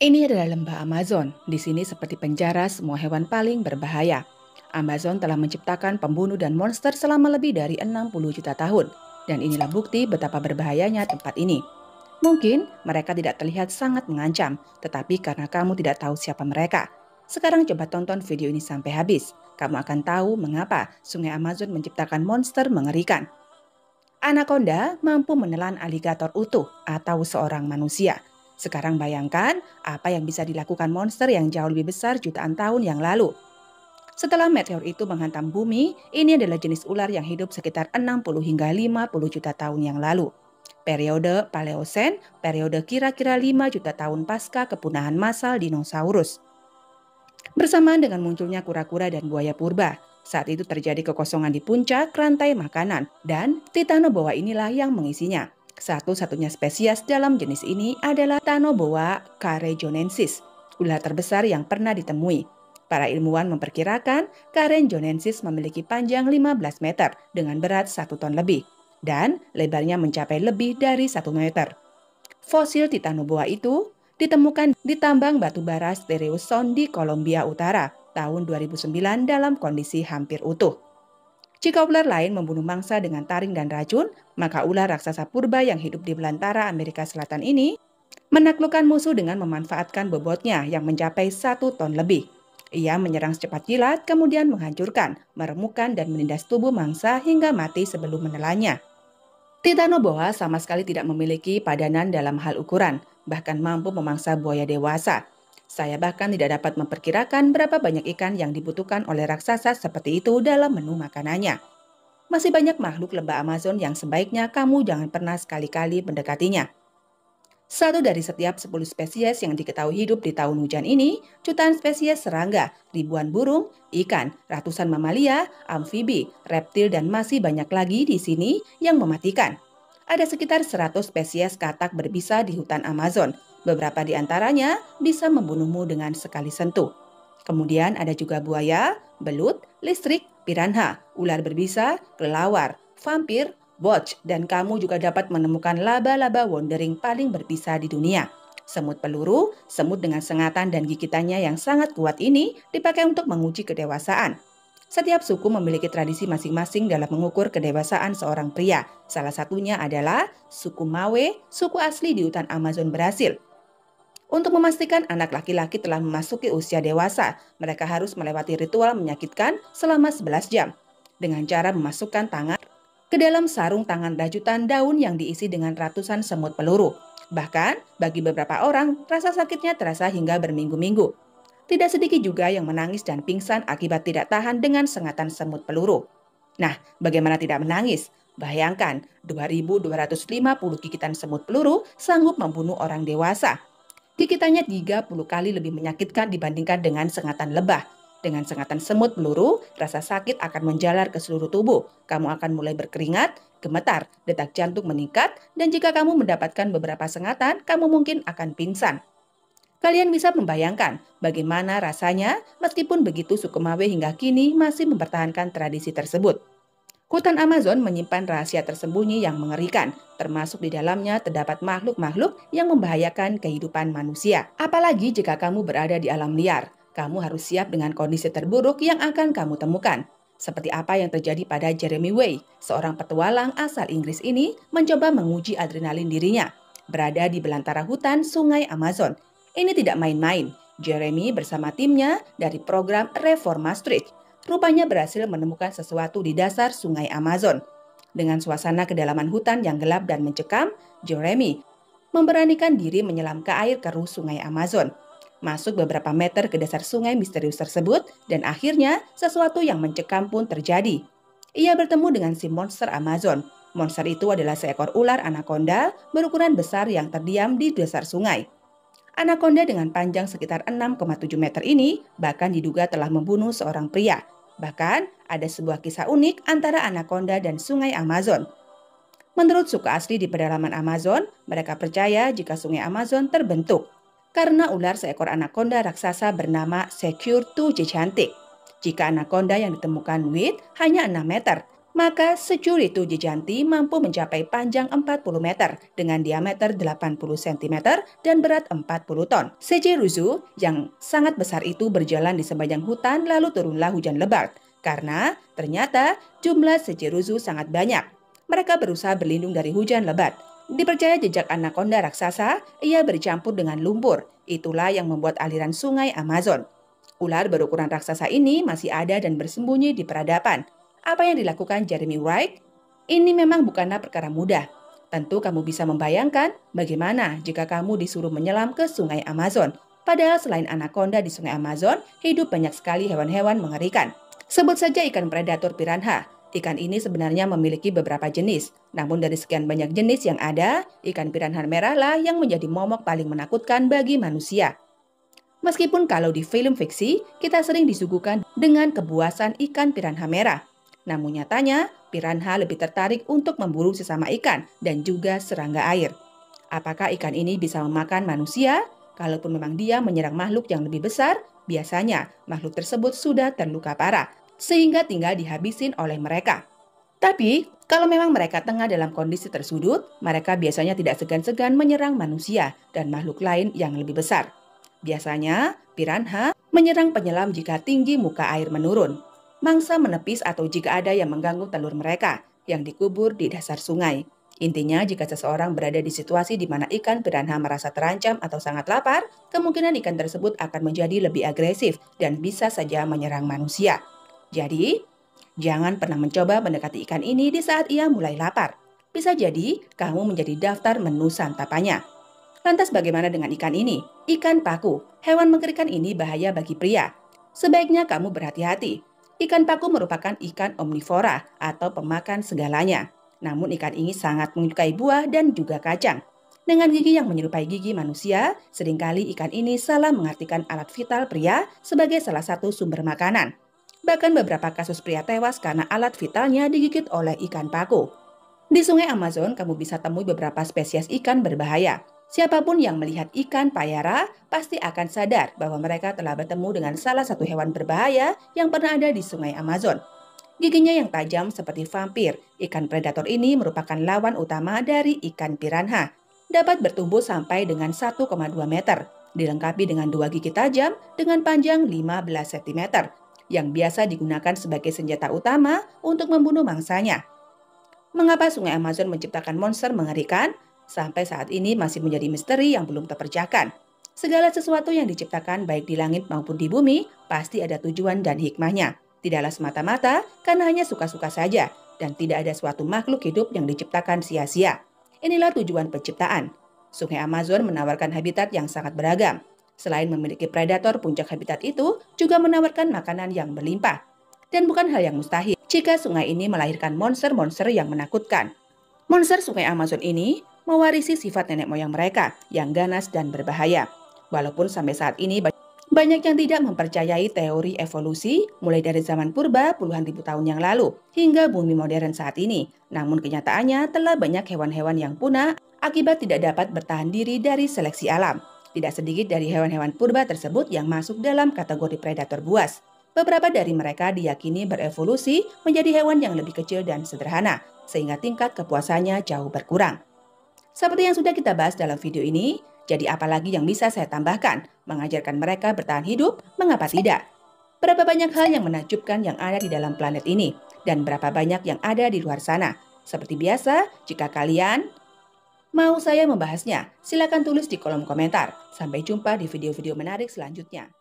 Ini adalah lembah Amazon. Di sini seperti penjara semua hewan paling berbahaya. Amazon telah menciptakan pembunuh dan monster selama lebih dari 60 juta tahun. Dan inilah bukti betapa berbahayanya tempat ini. Mungkin mereka tidak terlihat sangat mengancam, tetapi karena kamu tidak tahu siapa mereka. Sekarang coba tonton video ini sampai habis. Kamu akan tahu mengapa Sungai Amazon menciptakan monster mengerikan. Anaconda mampu menelan aligator utuh atau seorang manusia. Sekarang bayangkan apa yang bisa dilakukan monster yang jauh lebih besar jutaan tahun yang lalu. Setelah meteor itu menghantam bumi, ini adalah jenis ular yang hidup sekitar 60 hingga 50 juta tahun yang lalu. Periode Paleosen, periode kira-kira 5 juta tahun pasca kepunahan massal dinosaurus. Bersamaan dengan munculnya kura-kura dan buaya purba, saat itu terjadi kekosongan di puncak rantai makanan dan Titanoboa inilah yang mengisinya. Satu-satunya spesies dalam jenis ini adalah Titanoboa carejonensis, ular terbesar yang pernah ditemui. Para ilmuwan memperkirakan Carejonensis memiliki panjang 15 meter dengan berat 1 ton lebih dan lebarnya mencapai lebih dari 1 meter. Fosil Titanoboa itu ditemukan di tambang batu bara Stereoson di Kolombia Utara tahun 2009 dalam kondisi hampir utuh. Jika ular lain membunuh mangsa dengan taring dan racun, maka ular raksasa purba yang hidup di belantara Amerika Selatan ini menaklukkan musuh dengan memanfaatkan bobotnya yang mencapai 1 ton lebih. Ia menyerang secepat kilat, kemudian menghancurkan, meremukkan, dan menindas tubuh mangsa hingga mati sebelum menelannya. Titanoboa sama sekali tidak memiliki padanan dalam hal ukuran, bahkan mampu memangsa buaya dewasa. Saya bahkan tidak dapat memperkirakan berapa banyak ikan yang dibutuhkan oleh raksasa seperti itu dalam menu makanannya. Masih banyak makhluk lembah Amazon yang sebaiknya kamu jangan pernah sekali-kali mendekatinya. Satu dari setiap 10 spesies yang diketahui hidup di tahun hujan ini, jutaan spesies serangga, ribuan burung, ikan, ratusan mamalia, amfibi, reptil, dan masih banyak lagi di sini yang mematikan. Ada sekitar 100 spesies katak berbisa di hutan Amazon. Beberapa di antaranya bisa membunuhmu dengan sekali sentuh. Kemudian ada juga buaya, belut, listrik, piranha, ular berbisa, kelelawar, vampir, watch, dan kamu juga dapat menemukan laba-laba wandering paling berbisa di dunia. Semut peluru, semut dengan sengatan dan gigitannya yang sangat kuat ini dipakai untuk menguji kedewasaan. Setiap suku memiliki tradisi masing-masing dalam mengukur kedewasaan seorang pria. Salah satunya adalah suku Mawe, suku asli di hutan Amazon Brasil. Untuk memastikan anak laki-laki telah memasuki usia dewasa, mereka harus melewati ritual menyakitkan selama 11 jam dengan cara memasukkan tangan ke dalam sarung tangan rajutan daun yang diisi dengan ratusan semut peluru. Bahkan, bagi beberapa orang, rasa sakitnya terasa hingga berminggu-minggu. Tidak sedikit juga yang menangis dan pingsan akibat tidak tahan dengan sengatan semut peluru. Nah, bagaimana tidak menangis? Bayangkan, 2.250 gigitan semut peluru sanggup membunuh orang dewasa. Gigitannya 30 kali lebih menyakitkan dibandingkan dengan sengatan lebah. Dengan sengatan semut peluru, rasa sakit akan menjalar ke seluruh tubuh. Kamu akan mulai berkeringat, gemetar, detak jantung meningkat, dan jika kamu mendapatkan beberapa sengatan, kamu mungkin akan pingsan. Kalian bisa membayangkan bagaimana rasanya meskipun begitu suku Mawe hingga kini masih mempertahankan tradisi tersebut. Hutan Amazon menyimpan rahasia tersembunyi yang mengerikan, termasuk di dalamnya terdapat makhluk-makhluk yang membahayakan kehidupan manusia. Apalagi jika kamu berada di alam liar. Kamu harus siap dengan kondisi terburuk yang akan kamu temukan. Seperti apa yang terjadi pada Jeremy Way, seorang petualang asal Inggris ini mencoba menguji adrenalin dirinya. Berada di belantara hutan sungai Amazon. Ini tidak main-main. Jeremy bersama timnya dari program Reforma Street rupanya berhasil menemukan sesuatu di dasar sungai Amazon. Dengan suasana kedalaman hutan yang gelap dan mencekam, Jeremy memberanikan diri menyelam ke air keruh sungai Amazon. Masuk beberapa meter ke dasar sungai misterius tersebut dan akhirnya sesuatu yang mencekam pun terjadi. Ia bertemu dengan si monster Amazon. Monster itu adalah seekor ular anaconda berukuran besar yang terdiam di dasar sungai. Anaconda dengan panjang sekitar 6,7 meter ini bahkan diduga telah membunuh seorang pria. Bahkan ada sebuah kisah unik antara anaconda dan sungai Amazon. Menurut suku asli di pedalaman Amazon, mereka percaya jika sungai Amazon terbentuk karena ular seekor anaconda raksasa bernama Secure to Gigantic. Jika anaconda yang ditemukan Witt hanya 6 meter, Maka Securito giganti mampu mencapai panjang 40 meter dengan diameter 80 cm dan berat 40 ton. Sejeruzu yang sangat besar itu berjalan di sepanjang hutan lalu turunlah hujan lebat karena ternyata jumlah Sejeruzu sangat banyak. Mereka berusaha berlindung dari hujan lebat. Dipercaya jejak anaconda raksasa, ia bercampur dengan lumpur. Itulah yang membuat aliran sungai Amazon. Ular berukuran raksasa ini masih ada dan bersembunyi di peradaban. Apa yang dilakukan Jeremy Wright? Ini memang bukanlah perkara mudah. Tentu kamu bisa membayangkan bagaimana jika kamu disuruh menyelam ke sungai Amazon. Padahal selain anaconda di sungai Amazon, hidup banyak sekali hewan-hewan mengerikan. Sebut saja ikan predator piranha. Ikan ini sebenarnya memiliki beberapa jenis. Namun dari sekian banyak jenis yang ada, ikan piranha merah lah yang menjadi momok paling menakutkan bagi manusia. Meskipun kalau di film fiksi, kita sering disuguhkan dengan kebuasan ikan piranha merah. Namun nyatanya, piranha lebih tertarik untuk memburu sesama ikan dan juga serangga air. Apakah ikan ini bisa memakan manusia? Kalaupun memang dia menyerang makhluk yang lebih besar, biasanya makhluk tersebut sudah terluka parah, sehingga tinggal dihabisin oleh mereka. Tapi, kalau memang mereka tengah dalam kondisi tersudut, mereka biasanya tidak segan-segan menyerang manusia dan makhluk lain yang lebih besar. Biasanya, piranha menyerang penyelam jika tinggi muka air menurun. Mangsa menepis atau jika ada yang mengganggu telur mereka yang dikubur di dasar sungai. Intinya, jika seseorang berada di situasi di mana ikan piranha merasa terancam atau sangat lapar, kemungkinan ikan tersebut akan menjadi lebih agresif dan bisa saja menyerang manusia. Jadi, jangan pernah mencoba mendekati ikan ini di saat ia mulai lapar. Bisa jadi kamu menjadi daftar menu santapannya. Lantas bagaimana dengan ikan ini? Ikan paku. Hewan mengerikan ini bahaya bagi pria. Sebaiknya kamu berhati-hati. Ikan paku merupakan ikan omnivora atau pemakan segalanya. Namun ikan ini sangat menyukai buah dan juga kacang. Dengan gigi yang menyerupai gigi manusia, seringkali ikan ini salah mengartikan alat vital pria sebagai salah satu sumber makanan. Bahkan beberapa kasus pria tewas karena alat vitalnya digigit oleh ikan paku. Di sungai Amazon, kamu bisa temui beberapa spesies ikan berbahaya. Siapapun yang melihat ikan payara pasti akan sadar bahwa mereka telah bertemu dengan salah satu hewan berbahaya yang pernah ada di sungai Amazon. Giginya yang tajam seperti vampir, ikan predator ini merupakan lawan utama dari ikan piranha. Dapat bertumbuh sampai dengan 1,2 meter, dilengkapi dengan 2 gigi tajam dengan panjang 15 cm, yang biasa digunakan sebagai senjata utama untuk membunuh mangsanya. Mengapa sungai Amazon menciptakan monster mengerikan? Sampai saat ini masih menjadi misteri yang belum terpecahkan. Segala sesuatu yang diciptakan baik di langit maupun di bumi pasti ada tujuan dan hikmahnya. Tidaklah semata-mata karena hanya suka-suka saja dan tidak ada suatu makhluk hidup yang diciptakan sia-sia. Inilah tujuan penciptaan. Sungai Amazon menawarkan habitat yang sangat beragam. Selain memiliki predator, puncak habitat itu juga menawarkan makanan yang berlimpah. Dan bukan hal yang mustahil jika sungai ini melahirkan monster-monster yang menakutkan. Monster sungai Amazon ini mewarisi sifat nenek moyang mereka yang ganas dan berbahaya. Walaupun sampai saat ini banyak yang tidak mempercayai teori evolusi mulai dari zaman purba puluhan ribu tahun yang lalu hingga bumi modern saat ini. Namun kenyataannya telah banyak hewan-hewan yang punah akibat tidak dapat bertahan diri dari seleksi alam. Tidak sedikit dari hewan-hewan purba tersebut yang masuk dalam kategori predator buas. Beberapa dari mereka diyakini berevolusi menjadi hewan yang lebih kecil dan sederhana, sehingga tingkat kepuasannya jauh berkurang. Seperti yang sudah kita bahas dalam video ini, jadi apalagi yang bisa saya tambahkan? Mengajarkan mereka bertahan hidup, mengapa tidak? Berapa banyak hal yang menakjubkan yang ada di dalam planet ini, dan berapa banyak yang ada di luar sana? Seperti biasa, jika kalian mau saya membahasnya, silakan tulis di kolom komentar. Sampai jumpa di video-video menarik selanjutnya.